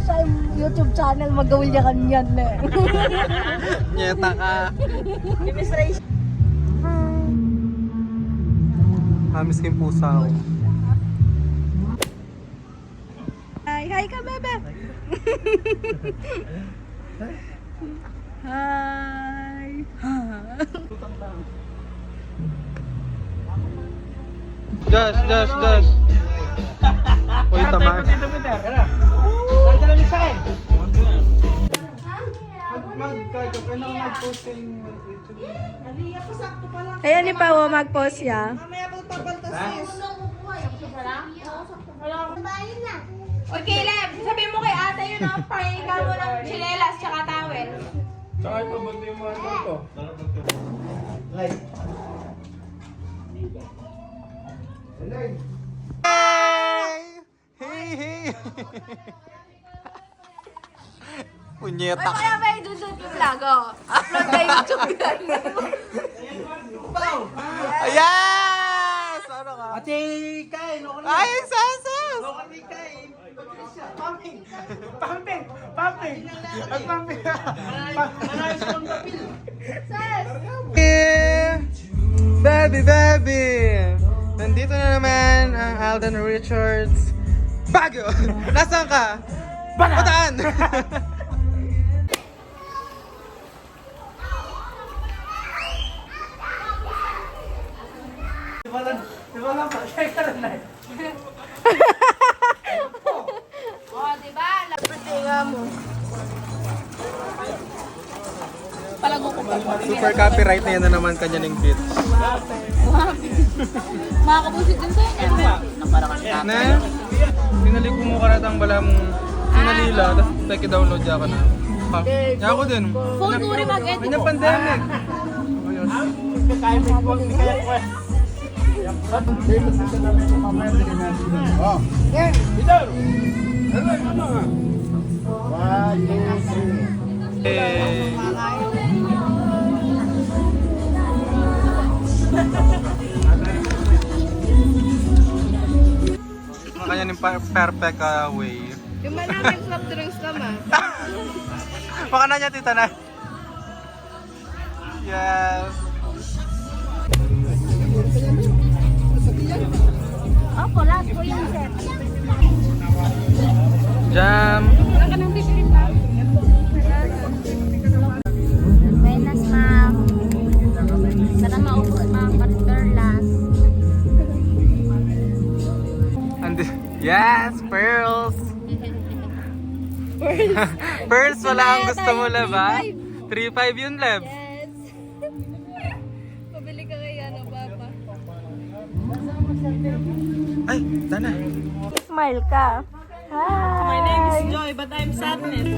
sa YouTube channel, magawil niya kanyan na eh. Nyeta ka. Demonstration. Hamis kayong pusa ako. Hi ka, bebe. Hi. Josh. Uy, tama. Ayan ni Pao, mag-post siya. Oy, Caleb, sabihin mo kay ate yun, pahinga mo ng chinelas tsaka towel. Tsaka ito, ba't yung mga ito? Hey! Oy, Punyeta ka. kaya ba yung dudot yung vlog, oh? Upload na YouTube yan. Yes! Ano ka? Ate, kain! Ay, sasas! Pumping! At pumping! Manayos ko ng papel! Baby! Nandito na naman ang Alden Richards Baguio! Nasaan ka? Bataan! Di ba lang? Kaya ka lang na. Oh, diba? Patinga mo. Palago ko pa. Super copyright na yan na naman kanya ng beat. Makakabusit din sa'yo niya. Na? Pinalik ko mo karatang bala mong sinalila, tapos download ka na. Ha? Kaya ako din. Phone ko rin mag-edit. May pandemic. Kaya mo ito. Kaya ko eh. Eh, makanya ng perfect way. Yung malamang soft drinks naman. Baka na niya tita na. Yes. Opo, lahat po yung set. Jam. Wala ka nang bibili pa. Buenas, ma'am. Sana maubos, ma'am. Butter last. Yes, pearls. Pearls wala ang gusto mo, Leba? 3.5 yun, Leb. Yes. Pabili ka kaya na, Papa. Ay, Dana. Smile ka. Hi. My name is Joy, but I'm Sadness.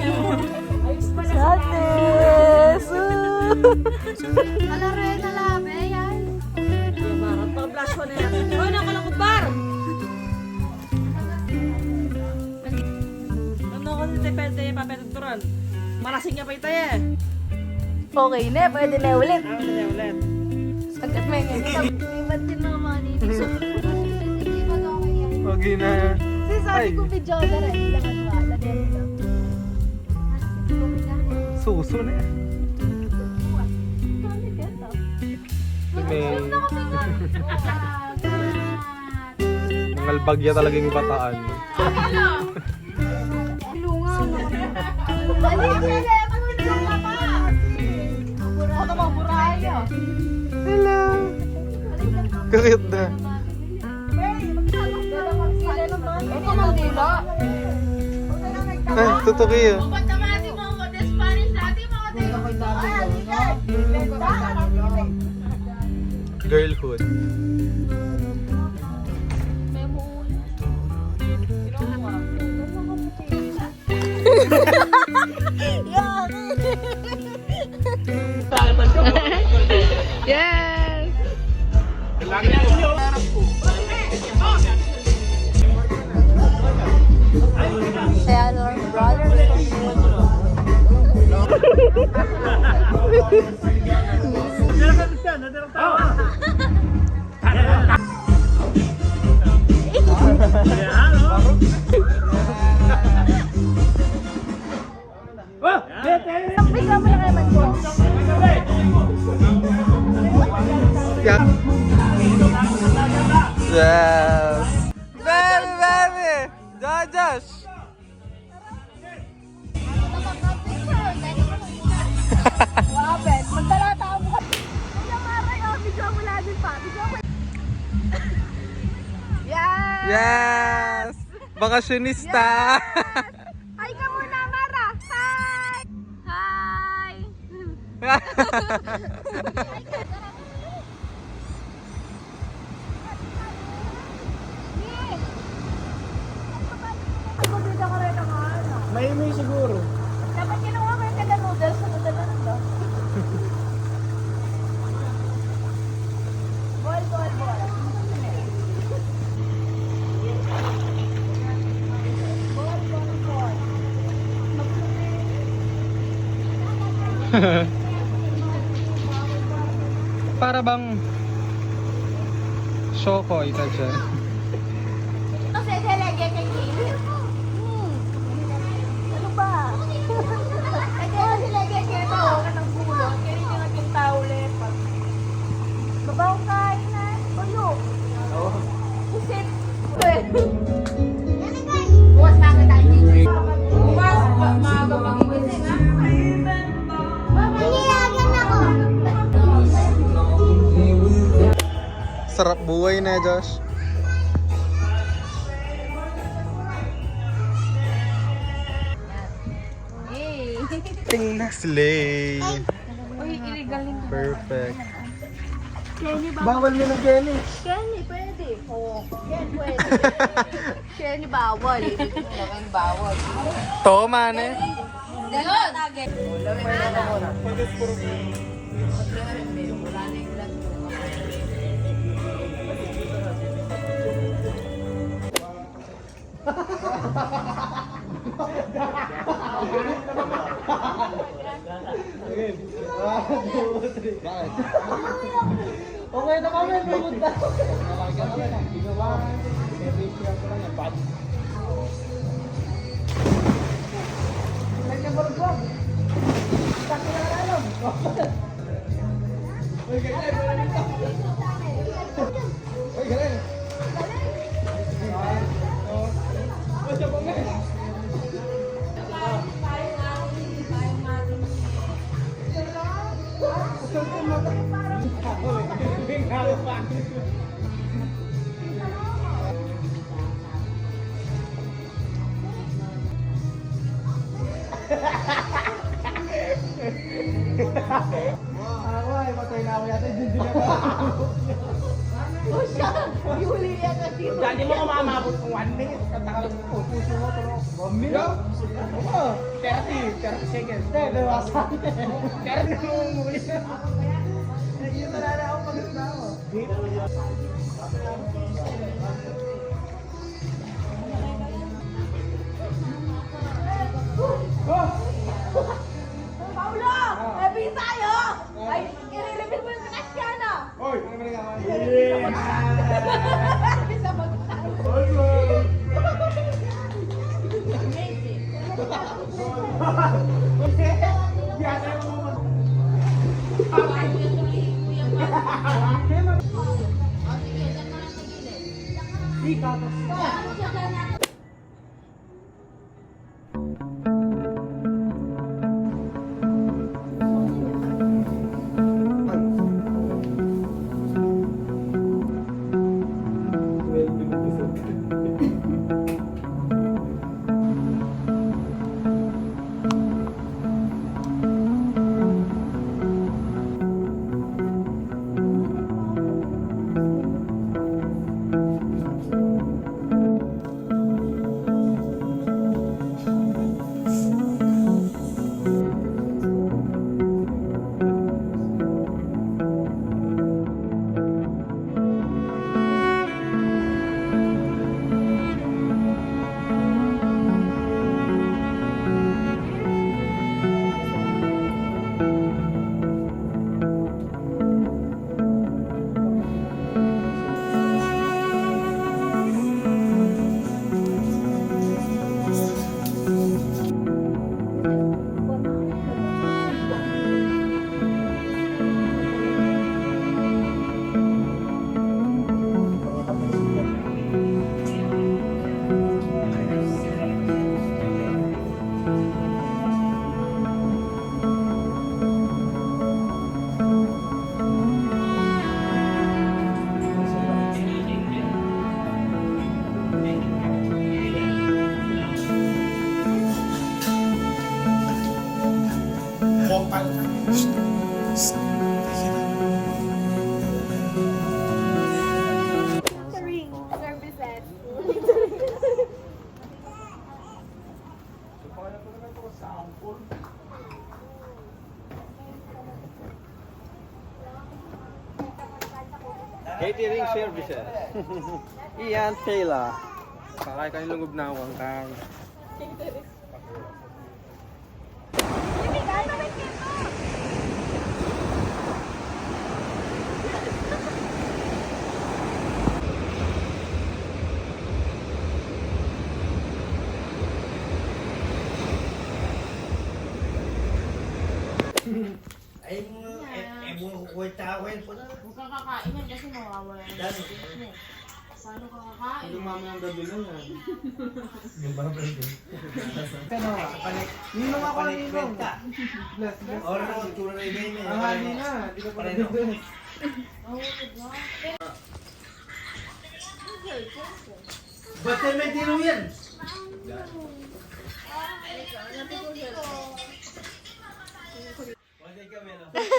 Sadness. Alare na labe, yan. Pag-blush ko na yan. Hoy, nakalangkot bar! Ano ko si Tepete, papetuturan. Malasing niya pa ito eh. Okay na, pwede na ulit. Ano na ulit? Agad may ngayon. Ibat din mga maninig. So, hindi ba daw kaya? Okay na. Si sabi ko video na rin. Lahat ba? Lagyan mo. Suso na yan. May ngalbagya talaga yung bataan. Hello. Kakit na. Ito ng dila. Ay, tutuki yun. Patamati mo ako the Spanish natin mga Girlhood. Yes! Kaya Lord, brothers. Josh! Wabet, magdalata mo ka. Kuya Maray, video mo lagi pa. Video mo. Yan! Yes! Bakasyonista! Hi ka muna, Mara! Hi! Hi! Magbibida ka rin ng ano. May siguro. Dapat kinuha mo yung taga-noodles sa taga-noodles. Ball. Para bang Shoko ita dyan. Kasi talaga kay Kate. Ano ba? Kasi talaga kay tao ka ng bulot. Kaya hindi naging tao lepat. Babaw kain na. Tuyo. Pusit. Bukas bakit tayo dito? Bukas, maaga magigising ha? Nililagan ako. Sarap buhay na, Josh. Hey. Tingnan slay. Uy, illegal din. Perfect. Kenny ba? Bawal mo ng Jenny. Kenny, pwede. Oo. Ken, pwede. Kenny, bawal. Bawal. Toma, ne? Ganon! Okay na kami, pumunta. Ako ay patay na ako yata. Hindi na ba? Oh, siya! Yuli yan na dito. Dali mo kumamabot ng 1 minute. Katakal mo. Puso mo pero 1 minute? Oo. 30 seconds. Hindi, dawasan. 30 mo muli. Yun na lang ako pagkita ako. Paulo! Happy tayo! Ay, i-reveal mo yung cash ka na! Hoy! Ano ba nagawa? Isa magtayo. Catering services. Ian Taylor. Sakay kayo lunggob na ako ang kang. Huwag kang kakain yan kasi mawawala na yung business mo. Paano ka kakain? Yung mama ang gabi nun yan. Ninong ako, ninong. Bless, bless. Ang hali na, di ka pa rin bless. Ba't may tiro yan?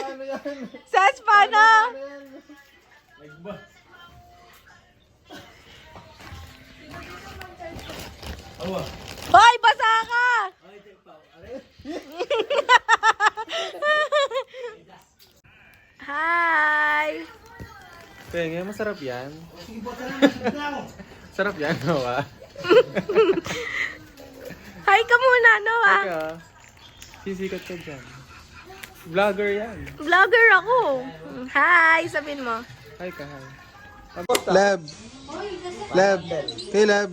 Ano yan? Sas, paano? Hoy, basa ka! Hi! Kaya masarap yan. Sarap yan, Noah. Hi ka muna, Noah. Teka, sisikat ka dyan. Vlogger yan. Vlogger ako. Hi, sabihin mo. Hi ka, hi. Lab. Lab. Hey, Lab.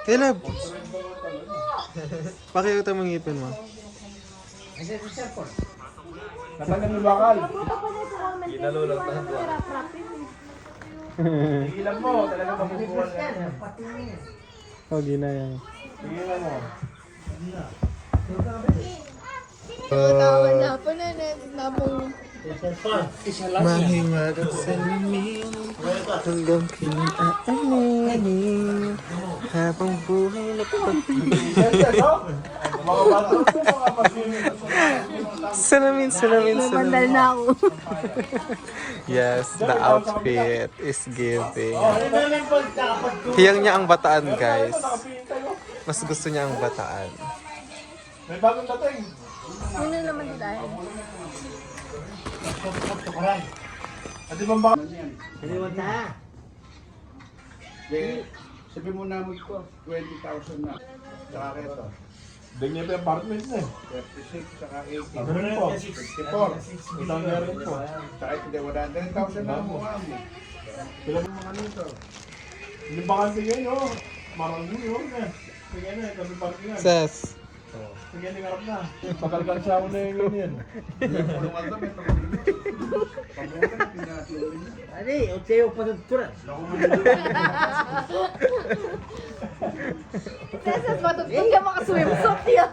Hey, Lab. Pakiuta mo ngipin mo. Natanggal yung bakal. Tigilan mo, talaga mabubuhan ka. Oh, gina yan. Tigilan mo. Wala pa na napong... Mahingat at salamin hanggang kinaanin habang buhay na salamin, salamin, Mandal salamin. na ako. Yes, the outfit is giving. Hiyang niya ang bataan, guys. Mas gusto niya ang bataan. May bagong dating. Ano naman tayo? Adi bang baka? Sabi mo na mo ko, 20,000 na. Tsaka ito. Ganyan pa yung apartment na eh. 36, tsaka 80. Ano rin po? 54. Isang na rin po. Tsaka ito, 110,000 na mo. Sila mo mga nito. Hindi ba kasi ngayon, oh. Marami yun eh. Sige na, kami parking yan. Ses. Sige na, karap na. Pakalkansya ko na yung yun. Ani, otayo pa ng turan. Sesas, matutun ka makaswimsuit yan.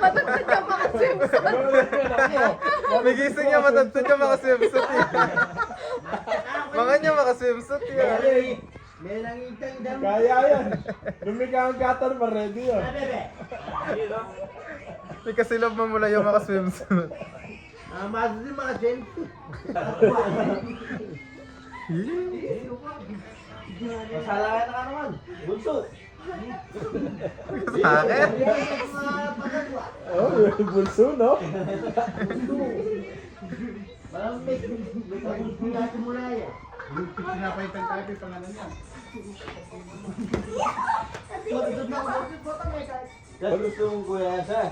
Matutun ka makaswimsuit. Nagising niya matantun niya makaswimsuit yan. Mga niya makaswimsuit yan. May nangitang dami. Kaya yan. Lumika ang katar pa, ready yun. May kasilab mo mula yung makaswimsuit. Maso din mga sento. Masalayan na ka naman. Bunso. Sa akin? Oh, bulso, no? Parang may bulso natin mula yan. Pinapaitan tayo yung pangalan niya. Gusto mong kuya sa?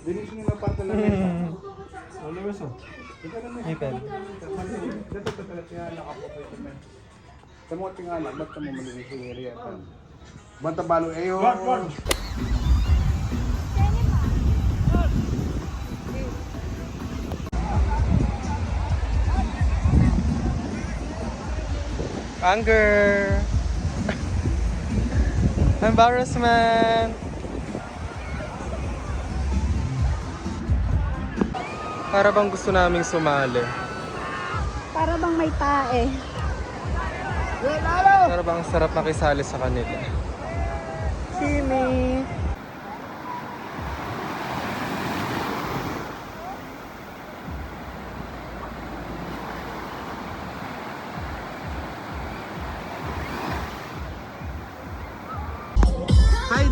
Dinis nyo na pa talaga. Ano ba so? Ipel. Dito pa talaga siya nakapopoy man. Sa mga tingala, ba't ka mo malinis yung area? Banta balo ayo. Anger. Embarrassment. Para bang gusto naming sumali. Para bang may tae. Para bang sarap makisali sa kanila. Kimi.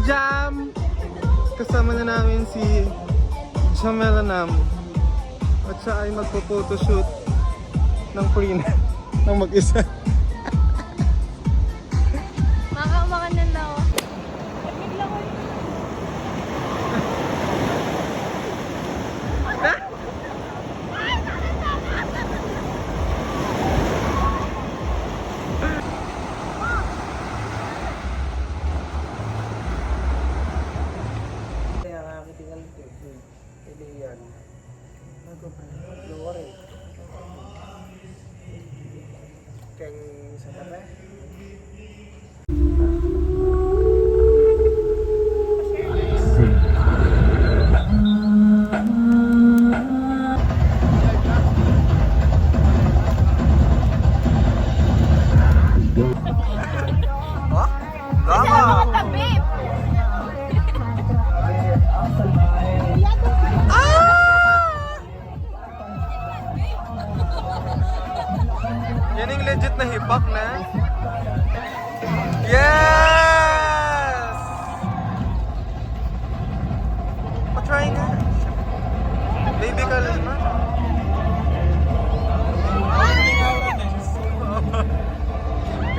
Jam! Kasama na namin si Jamela Nam. At siya ay magpo-photoshoot ng print ng mag-isa. Makakamakan yan daw. Kaya nakakitingal ko. Hindi yan. Nagko-pre. Kaya sa tabi. Tabib! Yan yung legit na hip-hop na. Yes! Pa-try nga. Baby ka lang na.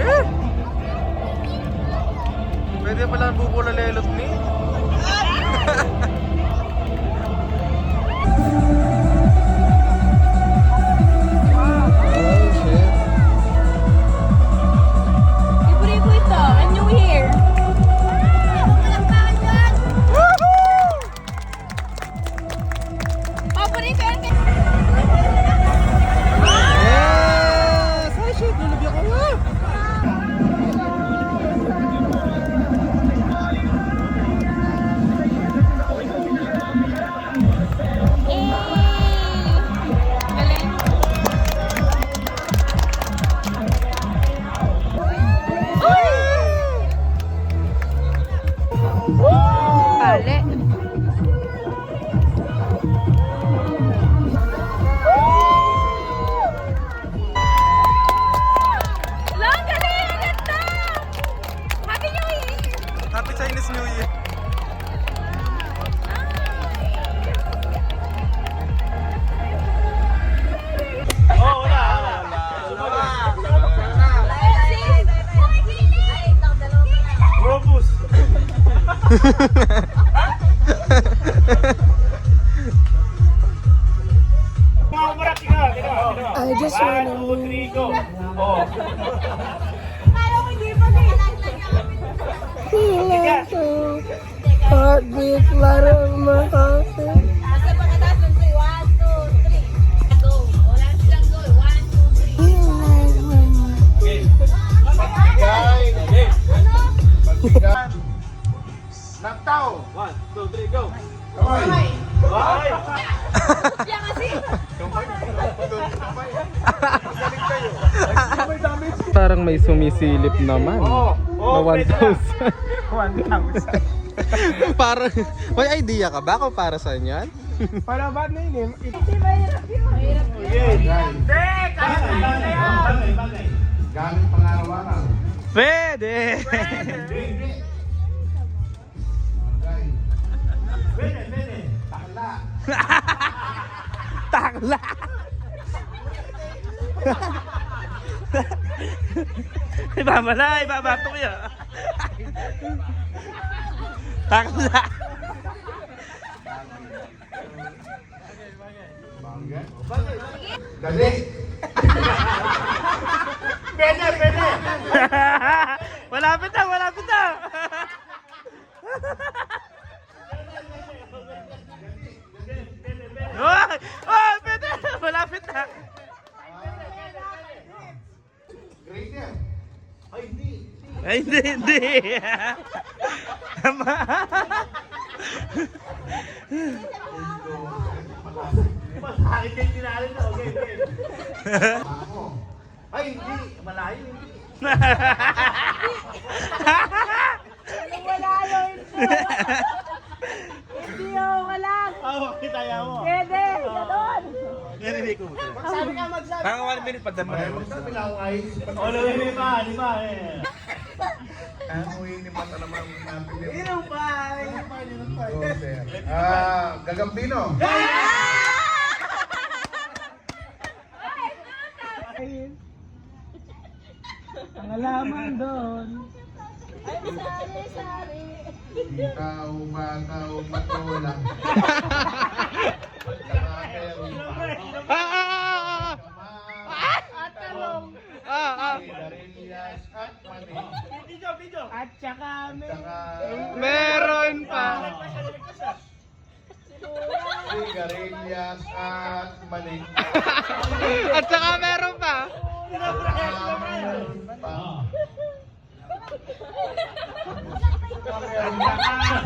Eh! Pwede pala bubula lelot ni. Libre-libre ito. A new year. Paborito yan. Yes! Ay, shit! Lulubi ako nga! Galing. Pali. Lang, galing! Ang ganda! Happy New Year! Happy Chinese New Year! I just wanna heartbeat, larang mahasa. Basta pagkatapos ng 3, 1, 2, 3. Go. Wala silang go. 1, 2, 3. Nagtaw! 1, 2, 3, go! Kamay! Yan kasi. Parang may sumisilip naman. Na 1,000. Parang, may idea ka ba kung para saan yan? Para ba na yun eh? Gamit pangarawanan. Pwede! Takla. Takla! Ibabala, ibabato ko yan. Takla! Bangga. Dali. Malapit na, malapit na! Oh, oh, pwede! Malapit na! Grader. Ay, hindi. Tama. Ako. Ay, hindi. Malayo. Hindi. Wala yun. Hindi ako wala. Oh, kita mo. Pwede. Ganon. Sabi ka magsabi. Parang 1 minute pa dama. Sabi lang ay. Di ba eh. Ano yung ni mata naman natin yung Inom pa. order. Gagambino. Ang alaman doon. Ikaw bakaw matulang. Sigarilyas at mani. At saka Saka Meron pa. sigarilyas at mani. At saka meron pa. Meron pa.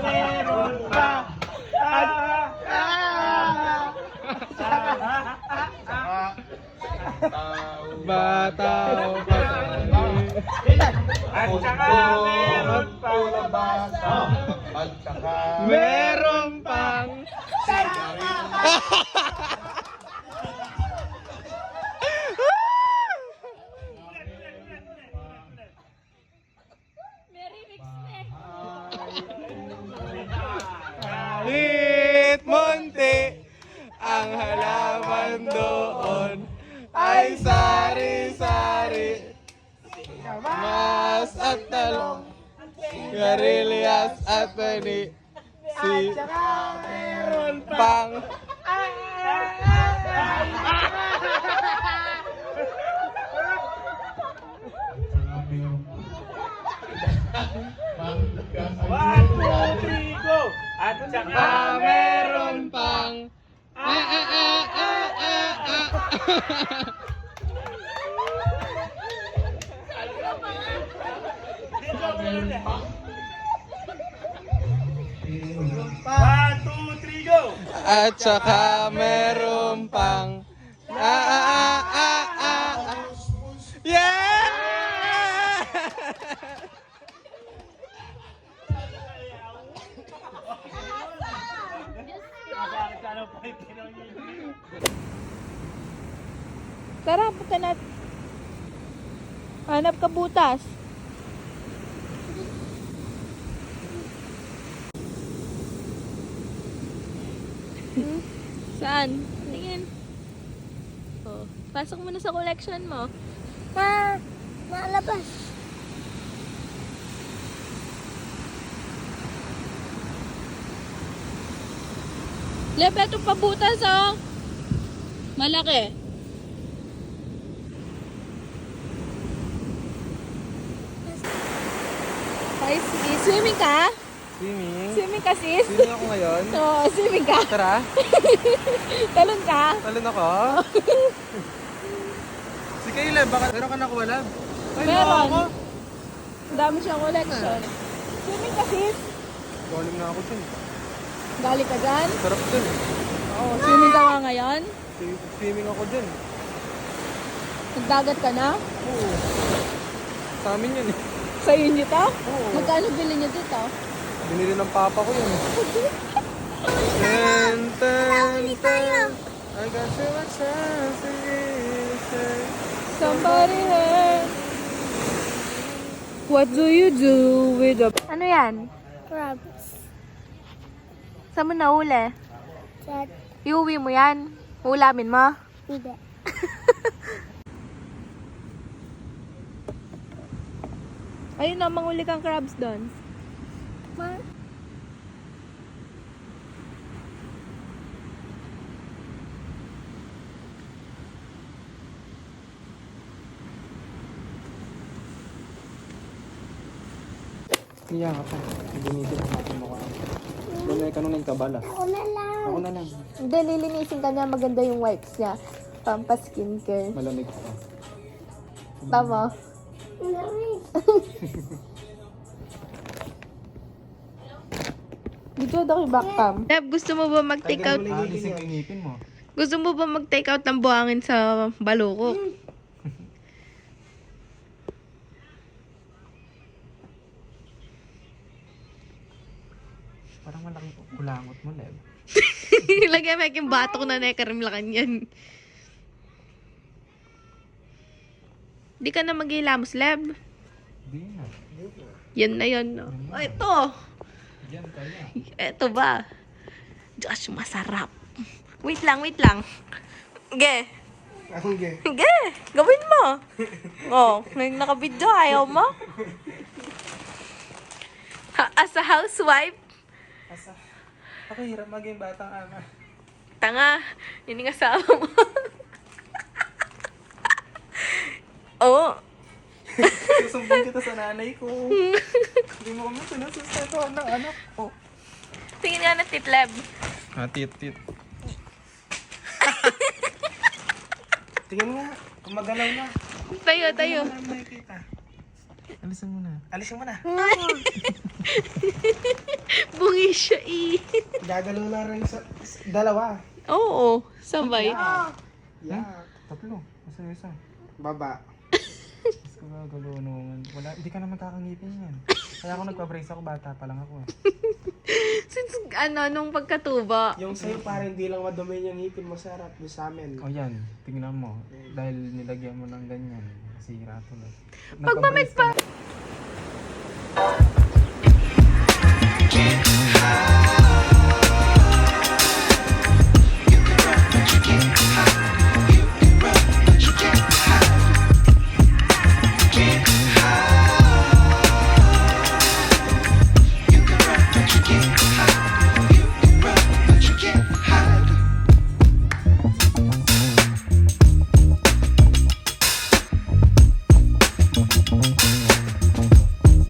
meron pa. Bataw. At saka meron pa. At saka Meron pang. Hit Monte, ang halaman doon ay sari-sari. Mas at talong, sigarilyas at mani. Meron pang. At saka Meron pang. At saka meron pang. Yeah! Tara, punta na. Hanap ka butas. Saan? Tingin. Oh, pasok mo na sa collection mo. Nalabas. Lep, eto pa butas, oh. Malaki. Ay, sige. Swimming ka? Swimming? Swimming ka, sis? Swimming ako ngayon? Oo, swimming ka. Tara, Talon ka. talon ako. Si Caleb, baka meron ka nakuha lab? Ay, Meron. nakuha ako. Ang dami siyang collection. Swimming ka, sis? Galing na ako dyan. Galing ka dyan? Sarap dyan. Oo, swimming ka nga ngayon? Swimming ako dyan. Nagdagat ka na? Oo. Sa amin yun eh. Sa inyo to? Oo. Magkano bilhin niyo dito? Binili ng papa ko yun. Ten, ten, ten. I got so much chance to say. Somebody help. What do you do with the... Ano yan? Crabs. Saan mo nahuli? Chat. Iuwi mo yan? Ulamin mo? Hindi. Ayun na, manguli kang crabs doon. Ma. Iya ka pa. Ginitin ang aking mukha. Doon ka nung kabala. Ako na lang. Ako na lang. Hindi, lilinisin ka niya. Maganda yung wipes niya. Pampa-skincare. Malamig pa. Tama. Lamig. Dito daw yung backcam. Deb, gusto mo ba mag-take out? Alisin ko yung ngipin mo. Gusto mo ba mag-take out ng buhangin sa balukok? Parang malaking kulangot mo, Leb. Lagyan mo yung batok na nekarim lang yan. Di ka na maghilamos, Leb. Di na. Yan na yun. No? Oh, ito. Yan kaya. Ito ba? Josh, masarap. Wait lang, wait lang. Ge. Okay. Ge, gawin mo. Oh, nakabidyo, ayaw mo? As a housewife, Ako hirap maging batang ama. tanga, yun yung asawa mo. Oh, Susumbong kita sa nanay ko. Hindi mo kami sinasustentuhan ng anak ko. tingin nga na titlab. Tit. Tingnan mo nga. Kumagalaw na. Tayo. Ano makikita? Alisan mo na. Alisin mo na. Bungi siya eh. Gagalaw na rin sa dalawa. Oo, sabay. Yeah. Tatlo. Masa yung isa. Baba. Mas ko gagalo naman. Wala, hindi ka naman kakangipin yan. Kaya ako nagpa-brace ako, bata pa lang ako. Since nung pagkatuba. Yung sa'yo parang hindi lang madumi yung ngipin mo sa harap. Doon sa amin. O yan, tingnan mo. Dahil nilagyan mo ng ganyan. Nasira tuloy. Pagmamit pa.